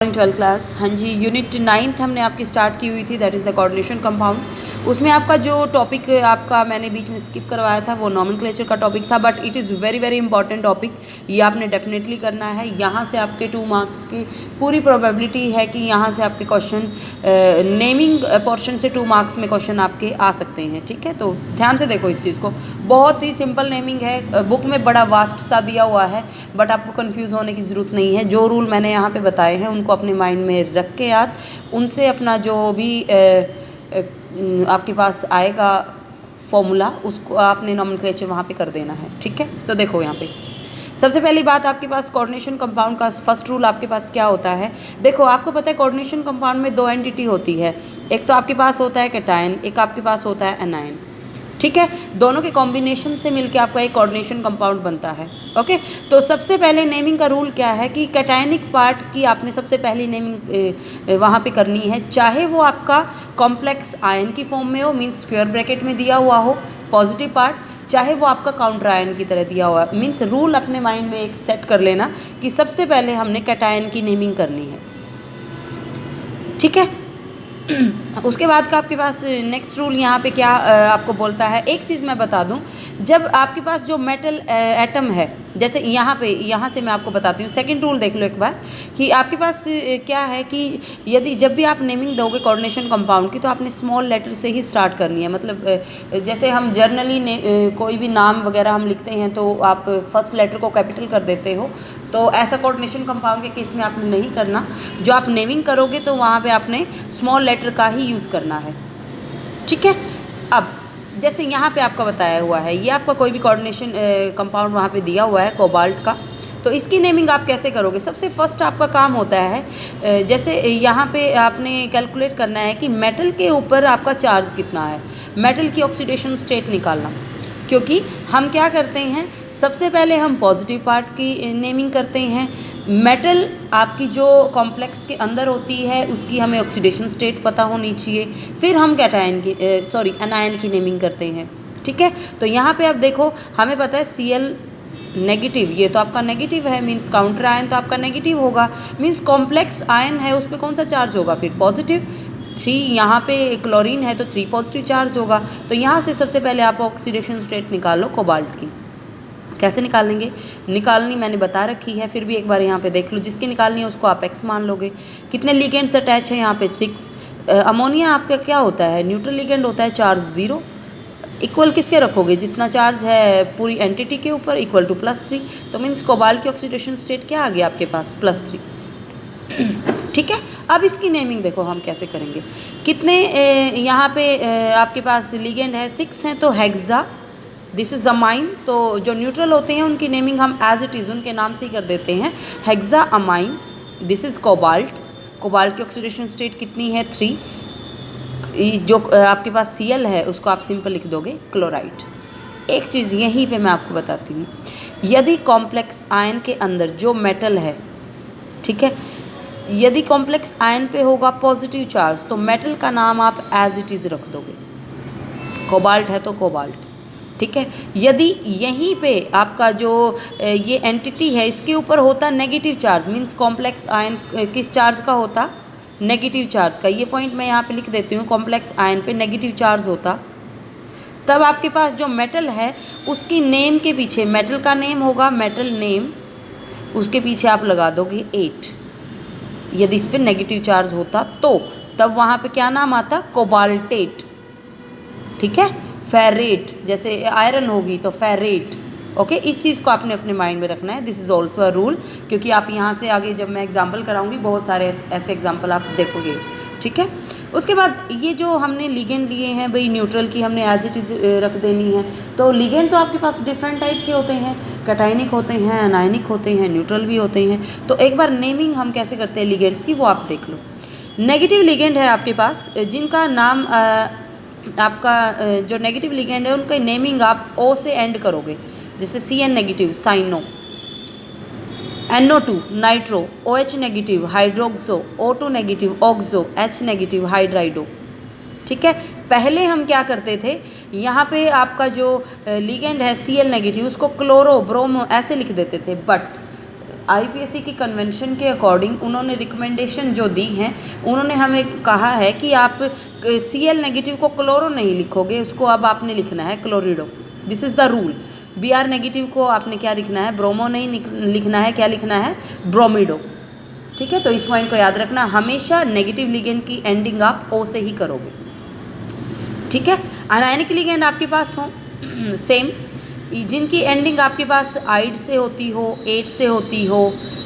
12 class. हाँ जी, unit 9th हमने आपकी स्टार्ट की हुई थी, that is the coordination compound. उसमें आपका जो टॉपिक आपका मैंने बीच में स्किप करवाया था वो नॉमेनक्लेचर का टॉपिक था, but it is very very important topic. ये आपने डेफिनेटली करना है। यहाँ से आपके 2 मार्क्स की पूरी प्रोबेबिलिटी है कि यहाँ से आपके क्वेश्चन नेमिंग पोर्शन से 2 मार्क्स में क्वेश्चन आपके आ सकते हैं। ठीक है, तो ध्यान से देखो इस चीज़ को। बहुत ही सिंपल नेमिंग है, बुक में बड़ा वास्ट सा दिया हुआ है, बट आपको कंफ्यूज होने की ज़रूरत नहीं है। जो रूल मैंने यहाँ पे बताए हैं उनको अपने माइंड में रख के याद, उनसे अपना जो भी आपके पास आएगा फॉर्मूला उसको आपने नॉमेनक्लेचर वहाँ पे कर देना है। ठीक है, तो देखो यहाँ पे सबसे पहली बात आपके पास कोऑर्डिनेशन कंपाउंड का फर्स्ट रूल आपके पास क्या होता है। देखो, आपको पता है कोऑर्डिनेशन कंपाउंड में 2 एंटिटी होती है। एक तो आपके पास होता है कैटायन, एक आपके पास होता है एनायन। ठीक है, दोनों के कॉम्बिनेशन से मिलकर आपका एक कोऑर्डिनेशन कंपाउंड बनता है। ओके, तो सबसे पहले नेमिंग का रूल क्या है कि कैटायनिक पार्ट की आपने सबसे पहली नेमिंग वहाँ पे करनी है, चाहे वो आपका कॉम्प्लेक्स आयन की फॉर्म में हो, मीन्स स्क्वायर ब्रैकेट में दिया हुआ हो पॉजिटिव पार्ट, चाहे वो आपका काउंटर आयन की तरह दिया हुआ है। मीन्स रूल अपने माइंड में एक सेट कर लेना कि सबसे पहले हमने कैटायन की नेमिंग करनी है। ठीक है, उसके बाद का आपके पास नेक्स्ट रूल यहाँ पे क्या आपको बोलता है। एक चीज़ मैं बता दूँ, जब आपके पास जो मेटल एटम है, जैसे यहाँ से मैं आपको बताती हूँ। सेकंड रूल देख लो एक बार कि आपके पास क्या है कि यदि जब भी आप नेमिंग दोगे कोऑर्डिनेशन कंपाउंड की, तो आपने स्मॉल लेटर से ही स्टार्ट करनी है। मतलब जैसे हम जर्नली कोई भी नाम वगैरह हम लिखते हैं तो आप फर्स्ट लेटर को कैपिटल कर देते हो, तो ऐसा कोऑर्डिनेशन कंपाउंड के केस में आपने नहीं करना। जो आप नेमिंग करोगे तो वहाँ पे आपने स्मॉल लेटर का ही यूज़ करना है। ठीक है, अब जैसे यहाँ पे आपका बताया हुआ है, ये आपका कोई भी कोऑर्डिनेशन कंपाउंड वहाँ पे दिया हुआ है कोबाल्ट का, तो इसकी नेमिंग आप कैसे करोगे। सबसे फर्स्ट आपका काम होता है जैसे यहाँ पे आपने कैलकुलेट करना है कि मेटल के ऊपर आपका चार्ज कितना है, मेटल की ऑक्सीडेशन स्टेट निकालना। क्योंकि हम क्या करते हैं, सबसे पहले हम पॉजिटिव पार्ट की नेमिंग करते हैं। मेटल आपकी जो कॉम्प्लेक्स के अंदर होती है उसकी हमें ऑक्सीडेशन स्टेट पता होनी चाहिए, फिर हम कैटायन की एनायन की नेमिंग करते हैं। ठीक है, तो यहाँ पे आप देखो, हमें पता है Cl नेगेटिव, ये तो आपका नेगेटिव है, मीन्स काउंटर आयन तो आपका नेगेटिव होगा, मीन्स कॉम्प्लेक्स आयन है उस पर कौन सा चार्ज होगा, फिर पॉजिटिव। 3 यहाँ पे क्लोरीन है तो 3 पॉजिटिव चार्ज होगा। तो यहाँ से सबसे पहले आप ऑक्सीडेशन स्टेट निकाल लो कोबाल्ट की। कैसे निकालेंगे, निकालनी मैंने बता रखी है, फिर भी एक बार यहाँ पे देख लो। जिसकी निकालनी है उसको आप x मान लोगे। कितने लिगेंड्स अटैच है यहाँ पे 6। अमोनिया आपका क्या होता है, न्यूट्रल लिगेंड होता है, चार्ज 0। इक्वल किसके रखोगे, जितना चार्ज है पूरी एंटिटी के ऊपर, इक्वल टू +3। तो मीन्स कोबाल्ट की ऑक्सीडेशन स्टेट क्या आ गया आपके पास, +3। ठीक है, अब इसकी नेमिंग देखो हम कैसे करेंगे। कितने यहाँ पे आपके पास लिगेंड है, 6 हैं, तो हेक्सा, दिस इज़ अमाइन। तो जो न्यूट्रल होते हैं उनकी नेमिंग हम एज इट इज़ उनके नाम से ही कर देते हैं, hexa amine. This is cobalt, cobalt की ऑक्सीडेशन स्टेट कितनी है, 3। जो आपके पास Cl है उसको आप सिंपल लिख दोगे क्लोराइड। एक चीज़ यहीं पे मैं आपको बताती हूँ, यदि कॉम्प्लेक्स आयन के अंदर जो मेटल है, ठीक है, यदि कॉम्प्लेक्स आयन पे होगा पॉजिटिव चार्ज, तो मेटल का नाम आप एज इट इज़ रख दोगे। कोबाल्ट है तो कोबाल्ट। ठीक है, यदि यहीं पे आपका जो ये एंटिटी है इसके ऊपर होता negative charge, means complex ion किस चार्ज का होता, नेगेटिव चार्ज का। ये पॉइंट मैं यहाँ पे लिख देती हूँ, कॉम्प्लेक्स आयन पे नेगेटिव चार्ज होता, तब आपके पास जो मेटल है उसकी नेम के पीछे, मेटल का नेम होगा मेटल नेम, उसके पीछे आप लगा दोगे 8। यदि इस पर नेगेटिव चार्ज होता तो तब वहाँ पे क्या नाम आता, कोबाल्टेट। ठीक है, फेरेट, जैसे आयरन होगी तो फेरेट। ओके, इस चीज़ को आपने अपने माइंड में रखना है। This is also a rule, क्योंकि आप यहाँ से आगे जब मैं एग्जांपल कराऊंगी बहुत सारे ऐसे एग्जांपल आप देखोगे। ठीक है, उसके बाद ये जो हमने लिगेंड लिए हैं भाई, न्यूट्रल की हमने एज इट इज़ रख देनी है। तो लिगेंड तो आपके पास डिफरेंट टाइप के होते हैं, कैटायनिक होते हैं, एनायनिक होते हैं, न्यूट्रल भी होते हैं। तो एक बार नेमिंग हम कैसे करते हैं लिगेंड्स की, वो आप देख लो। नेगेटिव लिगेंड है आपके पास, जिनका नाम आपका जो नेगेटिव लिगेंड है उनका नेमिंग आप O से एंड करोगे। जैसे Cn negative cyano, NO2 nitro, OH negative hydroxo, O2 negative oxo, H negative hydrido. ठीक है, पहले हम क्या करते थे, यहाँ पे आपका जो लिगेंड है Cl नेगेटिव उसको क्लोरो ब्रोमो ऐसे लिख देते थे, बट आईपीएससी की कन्वेंशन के अकॉर्डिंग उन्होंने रिकमेंडेशन जो दी हैं, उन्होंने हमें कहा है कि आप Cl नेगेटिव को क्लोरो नहीं लिखोगे, उसको अब आपने लिखना है chlorido. This is the rule. Br negative को आपने क्या लिखना है, ब्रोमो नहीं लिखना है, क्या लिखना है, ब्रोमिडो। ठीक है, तो इस पॉइंट को याद रखना, हमेशा नेगेटिव लिगेंड की एंडिंग आप ओ से ही करोगे। ठीक है, अनायनिक लिगेंड आपके पास हो सेम, जिनकी एंडिंग आपके पास आइड से होती हो, एट से होती हो।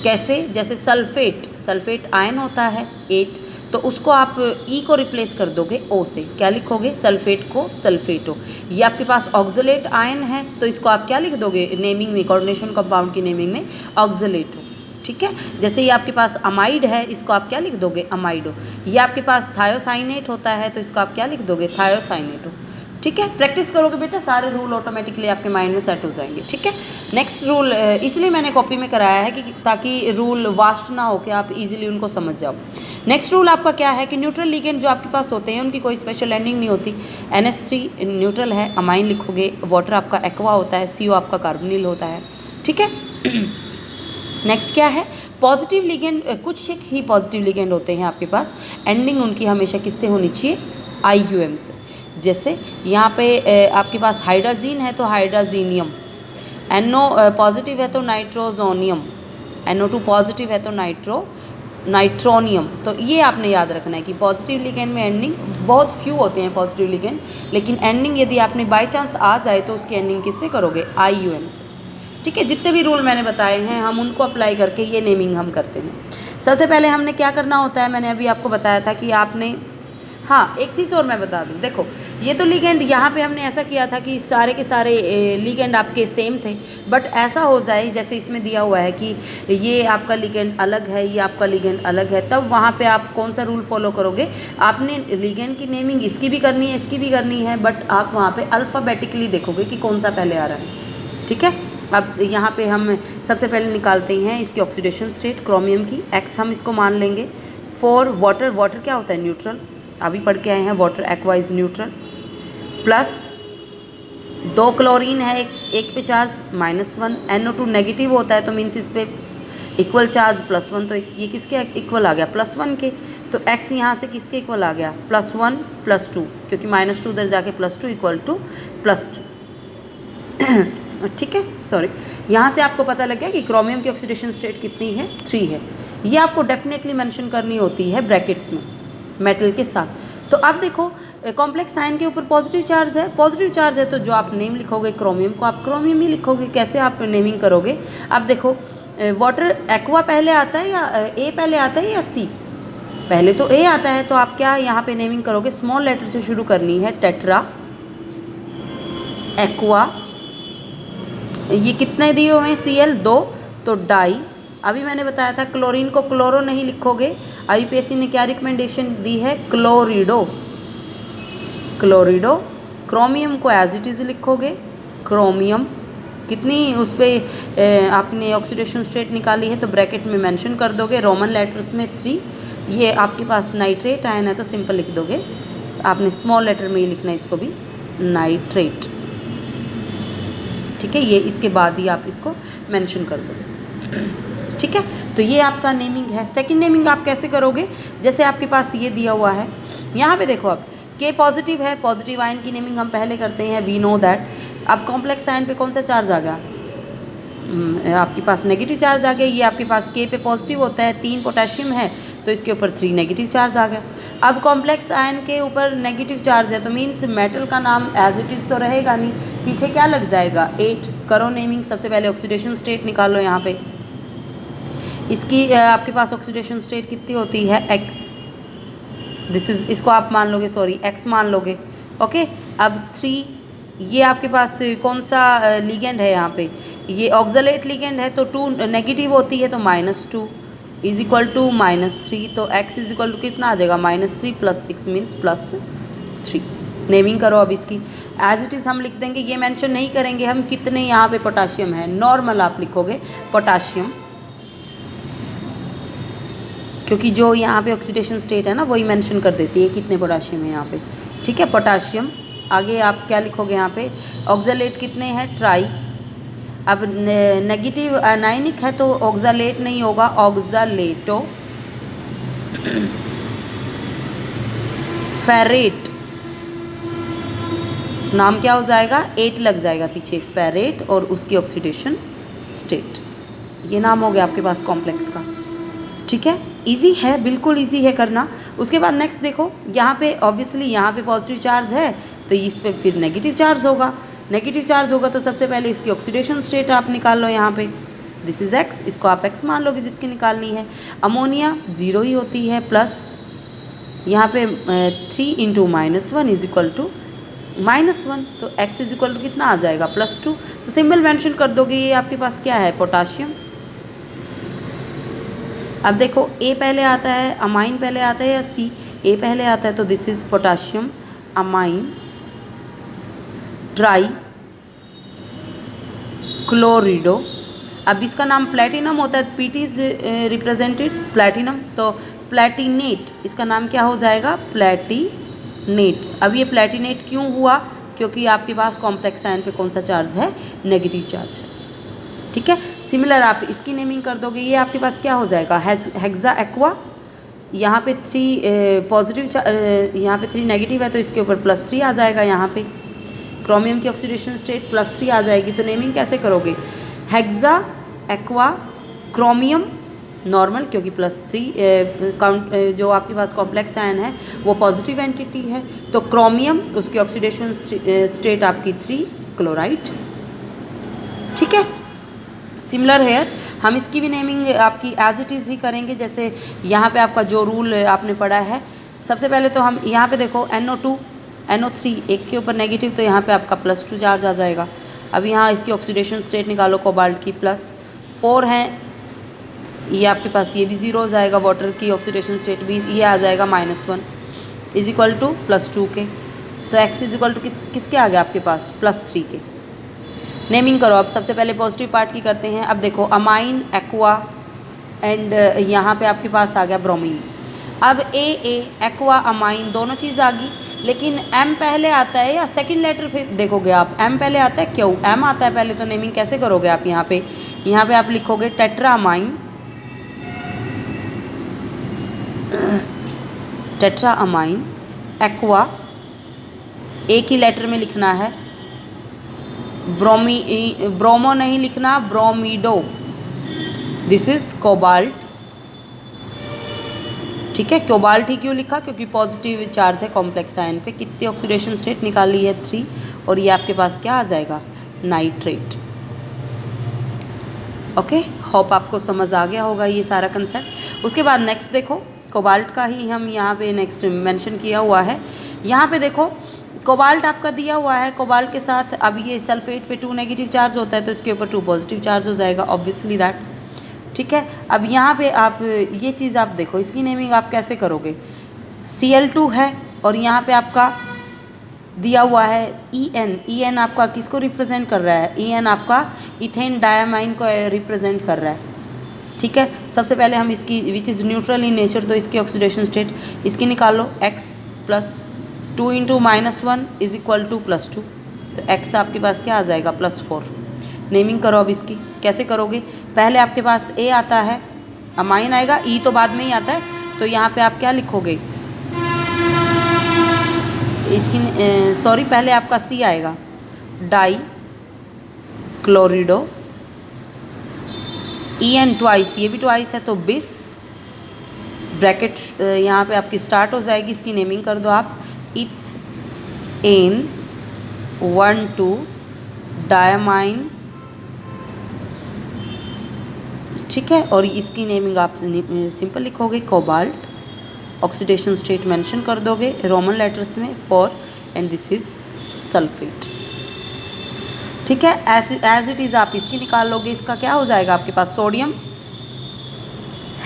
कैसे, जैसे सल्फेट आयन होता है 8, तो उसको आप ई को रिप्लेस कर दोगे ओ से, क्या लिखोगे, सल्फेट को सल्फेटो। ये आपके पास ऑक्सलेट आयन है, तो इसको आप क्या लिख दोगे नेमिंग में, कोऑर्डिनेशन कंपाउंड की नेमिंग में ऑक्सलेटो। ठीक है, जैसे ये आपके पास अमाइड है, इसको आप क्या लिख दोगे, अमाइडो। ये आपके पास थायोसाइनेट होता है, तो इसको आप क्या लिख दोगे, थायोसाइनेटो। ठीक है, प्रैक्टिस करोगे बेटा, सारे रूल ऑटोमेटिकली आपके माइंड में सेट हो जाएंगे। ठीक है, नेक्स्ट रूल इसलिए मैंने कॉपी में कराया है कि ताकि रूल वास्ट ना हो, कि आप इजीली उनको समझ जाओ। नेक्स्ट रूल आपका क्या है कि न्यूट्रल लिगेंड जो आपके पास होते हैं उनकी कोई स्पेशल एंडिंग नहीं होती। NH3 न्यूट्रल है, अमाइन लिखोगे, वाटर आपका एक्वा होता है, CO आपका कार्बोनिल होता है। ठीक है, नेक्स्ट क्या है, पॉजिटिव लिगेंड, कुछ एक ही पॉजिटिव लिगेंड होते हैं आपके पास, एंडिंग उनकी हमेशा किससे होनी चाहिए, IUM से। जैसे यहाँ पे आपके पास हाइड्रोजीन है तो हाइड्रोजीनियम, NO पॉजिटिव है तो नाइट्रोजोनियम, NO2 पॉजिटिव है तो नाइट्रोनियम। तो ये आपने याद रखना है कि पॉजिटिव लिगेंड में एंडिंग बहुत फ्यू होते हैं पॉजिटिव लिगेंड, लेकिन एंडिंग यदि आपने बाय चांस आ जाए तो उसकी एंडिंग किससे करोगे, IUM से। ठीक है, जितने भी रूल मैंने बताए हैं हम उनको अप्लाई करके ये नेमिंग हम करते हैं। सबसे पहले हमने क्या करना होता है, मैंने अभी आपको बताया था कि आपने, हाँ एक चीज़ और मैं बता दूँ, देखो ये तो लिगेंड यहाँ पे हमने ऐसा किया था कि सारे के सारे लिगेंड आपके सेम थे, बट ऐसा हो जाए जैसे इसमें दिया हुआ है कि ये आपका लिगेंड अलग है, ये आपका लिगेंड अलग है, तब वहाँ पे आप कौन सा रूल फॉलो करोगे, आपने लिगेंड की नेमिंग इसकी भी करनी है, इसकी भी करनी है, बट आप वहाँ पर अल्फ़ाबेटिकली देखोगे कि कौन सा पहले आ रहा है। ठीक है, अब यहाँ पे हम सबसे पहले निकालते हैं इसकी ऑक्सीडेशन स्टेट क्रोमियम की, X हम इसको मान लेंगे। 4 वाटर क्या होता है, न्यूट्रल, अभी पढ़ के आए हैं, water aqua is neutral. Plus 2 chlorine है, एक पे चार्ज -1, NO2 नेगेटिव होता है तो मीन्स इस पे इक्वल चार्ज +1, तो ये किसके इक्वल आ गया, +1 के, तो X यहाँ से किसके इक्वल आ गया, +1 +2, क्योंकि -2 उधर जाके +2 = +3। ठीक है, सॉरी, यहाँ से आपको पता लग गया कि क्रोमियम की ऑक्सीडेशन स्टेट कितनी है, 3 है। ये आपको डेफिनेटली मेंशन करनी होती है ब्रैकेट्स में मेटल के साथ। तो अब देखो कॉम्प्लेक्स आयन के ऊपर पॉजिटिव चार्ज है, तो जो आप नेम लिखोगे क्रोमियम को आप क्रोमियम ही लिखोगे। कैसे आप नेमिंग करोगे, अब देखो वाटर एक्वा पहले आता है या A पहले आता है या C, पहले तो A आता है, तो आप क्या यहाँ पे नेमिंग करोगे, स्मॉल लेटर से शुरू करनी है, टेट्रा एक्वा, ये कितने दिए हुए हैं, Cl 2, तो डाई। अभी मैंने बताया था क्लोरीन को क्लोरो नहीं लिखोगे, आईपीएससी ने क्या रिकमेंडेशन दी है, क्लोरिडो। क्रोमियम को एज इट इज़ लिखोगे, क्रोमियम कितनी उस पर आपने ऑक्सीडेशन स्टेट निकाली है तो ब्रैकेट में मेंशन कर दोगे, रोमन लेटर्स में 3। ये आपके पास नाइट्रेट आयन है तो सिंपल लिख दोगे, आपने स्मॉल लेटर में ही लिखना है इसको भी, नाइट्रेट। ठीक है, ये इसके बाद ही आप इसको मेंशन कर दोगे। ठीक है, तो ये आपका नेमिंग है। सेकंड नेमिंग आप कैसे करोगे, जैसे आपके पास ये दिया हुआ है, यहाँ पे देखो अब K पॉजिटिव है, पॉजिटिव आयन की नेमिंग हम पहले करते हैं, वी नो दैट। अब कॉम्प्लेक्स आयन पे कौन सा चार्ज आ गया, आपके पास नेगेटिव चार्ज आ गया। ये आपके पास K पे पॉजिटिव होता है, 3 पोटेशियम है तो इसके ऊपर 3 नेगेटिव चार्ज आ गया। अब कॉम्प्लेक्स आयन के ऊपर नेगेटिव चार्ज है तो मीन्स मेटल का नाम एज इट इज़ तो रहेगा नहीं, पीछे क्या लग जाएगा, 8। करो नेमिंग, सबसे पहले ऑक्सीडेशन स्टेट निकालो। यहाँ पे इसकी आपके पास ऑक्सीडेशन स्टेट कितनी होती है, X, दिस इज़, इसको आप मान लोगे, सॉरी X मान लोगे। ओके, अब 3, ये आपके पास कौन सा लिगेंड है, यहाँ पे ये ऑक्सलेट लिगेंड है तो 2 नेगेटिव होती है तो -2 इज इक्वल टू -3, तो X इज इक्वल टू कितना आ जाएगा, -3 + 6 मीन्स +3। नेमिंग करो अब इसकी, एज इट इज़ हम लिख देंगे, ये मेंशन नहीं करेंगे हम कितने यहाँ पे पोटाशियम है, नॉर्मल आप लिखोगे पोटाशियम, क्योंकि जो यहाँ पे ऑक्सीडेशन स्टेट है ना वही मेंशन कर देती है कितने पोटाशियम है यहाँ पे। ठीक है, पोटाशियम। आगे आप क्या लिखोगे यहाँ पे, ऑक्सलेट कितने हैं, ट्राई। अब नेगेटिव आयनिक है तो ऑक्सालेट नहीं होगा, ऑक्सालेटो फेरेट, नाम क्या हो जाएगा, 8 लग जाएगा पीछे, फेरेट, और उसकी ऑक्सीडेशन स्टेट। ये नाम हो गया आपके पास कॉम्प्लेक्स का। ठीक है, इजी है, बिल्कुल इजी है करना। उसके बाद नेक्स्ट देखो, यहाँ पे ऑब्वियसली यहाँ पे पॉजिटिव चार्ज है तो इस पे फिर नेगेटिव चार्ज होगा। नेगेटिव चार्ज होगा तो सबसे पहले इसकी ऑक्सीडेशन स्टेट आप निकाल लो। यहाँ पे दिस इज एक्स, इसको आप एक्स मान लोगे जिसकी निकालनी है। अमोनिया 0 ही होती है, प्लस यहाँ पे 3 इंटू -1 इज इक्वल टू -1, तो x इज इक्वल टू कितना आ जाएगा, +2। तो सिंबल मेंशन कर दोगे, ये आपके पास क्या है, पोटाशियम। अब देखो A पहले आता है, अमाइन पहले आता है या C, A पहले आता है तो this is potassium amine tri chlorido. अब इसका नाम प्लेटिनम होता है, Pt इज रिप्रेजेंटेड प्लेटिनम, तो प्लेटिनेट, इसका नाम क्या हो जाएगा, प्लेटिनेट। अब ये प्लेटिनेट क्यों हुआ, क्योंकि आपके पास कॉम्प्लेक्स आयन पे कौन सा चार्ज है, नेगेटिव चार्ज है। ठीक है, सिमिलर आप इसकी नेमिंग कर दोगे, ये आपके पास क्या हो जाएगा, हेक्सा एक्वा। यहाँ पे 3 पॉजिटिव, यहाँ पे 3 नेगेटिव है तो इसके ऊपर +3 आ जाएगा। यहाँ पे क्रोमियम की ऑक्सीडेशन स्टेट +3 आ जाएगी, तो नेमिंग कैसे करोगे, हेक्सा एक्वा क्रोमियम नॉर्मल, क्योंकि +3 काउंट जो आपके पास कॉम्प्लेक्स आयन है वो पॉजिटिव एंटिटी है, तो क्रोमियम उसकी ऑक्सीडेशन स्टेट आपकी 3 क्लोराइड। ठीक है, सिमिलर हेयर हम इसकी भी नेमिंग आपकी एज इट इज़ ही करेंगे, जैसे यहाँ पे आपका जो रूल आपने पढ़ा है। सबसे पहले तो हम यहाँ पे देखो NO2 NO3 एक के ऊपर नेगेटिव, तो यहाँ पे आपका +2 चार्ज आ जाएगा। अब यहाँ इसकी ऑक्सीडेशन स्टेट निकालो, कोबाल्ट की +4 है, ये आपके पास ये भी 0 हो जाएगा, वाटर की ऑक्सीडेशन स्टेट भी ये आ जाएगा -1 इज इक्वल टू +2 के, तो x इज इक्वल टू किसके आ गया आपके पास, +3 के। नेमिंग करो, अब सबसे पहले पॉजिटिव पार्ट की करते हैं। अब देखो अमाइन एक्वा एंड यहाँ पे आपके पास आ गया ब्रोमीन। अब एक्वा अमाइन दोनों चीज़ आ गई, लेकिन M पहले आता है या सेकंड लेटर फिर देखोगे आप, M पहले आता है, क्यों M आता है पहले, तो नेमिंग कैसे करोगे आप, यहाँ पे आप लिखोगे टेट्रामाइन, टेट्रामाइन एक्वा, एक ही लेटर में लिखना है, ब्रोमो नहीं लिखना, ब्रोमीडो, दिस इज कोबाल्ट। ठीक है, कोबाल्ट ही क्यों लिखा, क्योंकि पॉजिटिव चार्ज है कॉम्प्लेक्स आयन पे। कितनी ऑक्सीडेशन स्टेट निकाली है, 3, और ये आपके पास क्या आ जाएगा, नाइट्रेट। ओके, होप आपको समझ आ गया होगा ये सारा कंसेप्ट। उसके बाद नेक्स्ट देखो, कोबाल्ट का ही हम यहाँ पे नेक्स्ट मेंशन किया हुआ है। यहाँ पे देखो कोबाल्ट आपका दिया हुआ है, कोबाल्ट के साथ अब ये सल्फेट पे 2 नेगेटिव चार्ज होता है तो इसके ऊपर 2 पॉजिटिव चार्ज हो जाएगा, ऑब्वियसली दैट। ठीक है, अब यहाँ पे आप ये चीज़ आप देखो, इसकी नेमिंग आप कैसे करोगे, Cl2 है और यहाँ पे आपका दिया हुआ है EN आपका किसको रिप्रेजेंट कर रहा है, EN आपका इथेन डायमाइन को रिप्रेजेंट कर रहा है। ठीक है, सबसे पहले हम इसकी which is neutral in nature, तो इसकी ऑक्सीडेशन स्टेट इसकी निकालो, x + 2 into -1 is equal to +2, तो x आपके पास क्या आ जाएगा, +4। नेमिंग करो अब इसकी, कैसे करोगे, पहले आपके पास A आता है, अमाइन आएगा, E तो बाद में ही आता है, तो यहाँ पे आप क्या लिखोगे, इसकी सॉरी पहले आपका C आएगा, डाई क्लोरिडो, EN ट्वाइस, ये भी ट्वाइस है तो बिस, ब्रैकेट यहाँ पे आपकी स्टार्ट हो जाएगी, इसकी नेमिंग कर दो आप, इथेन 1,2 डायमाइन। ठीक है, और इसकी नेमिंग आप सिंपल लिखोगे, कोबाल्ट, ऑक्सीडेशन स्टेट मेंशन कर दोगे रोमन लेटर्स में 4, एंड दिस इज सल्फेट। ठीक है, एज इट इज़ आप इसकी निकाल लोगे, इसका क्या हो जाएगा आपके पास, सोडियम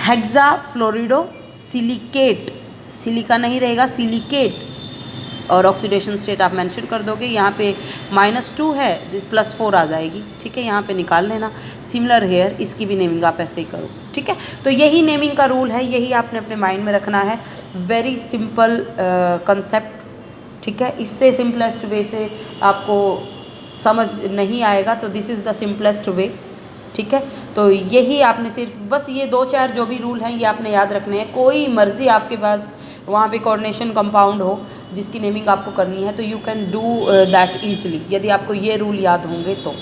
हेक्सा फ्लोरिडो सिलिकेट, सिलिका नहीं रहेगा, सिलिकेट, और ऑक्सीडेशन स्टेट आप मेंशन कर दोगे, यहाँ पे -2 है, +4 आ जाएगी। ठीक है, यहाँ पे निकाल लेना। सिमिलर हेयर, इसकी भी नेमिंग आप ऐसे ही करो। ठीक है, तो यही नेमिंग का रूल है, यही आपने अपने माइंड में रखना है, वेरी सिंपल कंसेप्ट। ठीक है, इससे सिंपलेस्ट वे से आपको समझ नहीं आएगा तो this is the simplest way. ठीक है, तो यही आपने सिर्फ बस ये 2-4 जो भी रूल हैं ये आपने याद रखने हैं। कोई मर्ज़ी आपके पास वहाँ पे कोऑर्डिनेशन कंपाउंड हो जिसकी नेमिंग आपको करनी है तो you can do that easily, यदि आपको ये रूल याद होंगे तो।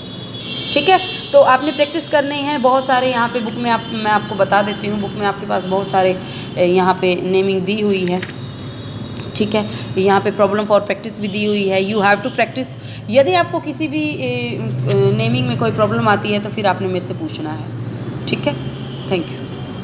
ठीक है, तो आपने प्रैक्टिस करने हैं बहुत सारे। यहाँ पे बुक में मैं आपको बता देती हूँ, बुक में आपके पास बहुत सारे यहाँ पे नेमिंग दी हुई है। ठीक है, यहाँ पे प्रॉब्लम फॉर प्रैक्टिस भी दी हुई है, यू हैव टू प्रैक्टिस। यदि आपको किसी भी नेमिंग में कोई प्रॉब्लम आती है तो फिर आपने मेरे से पूछना है। ठीक है, थैंक यू।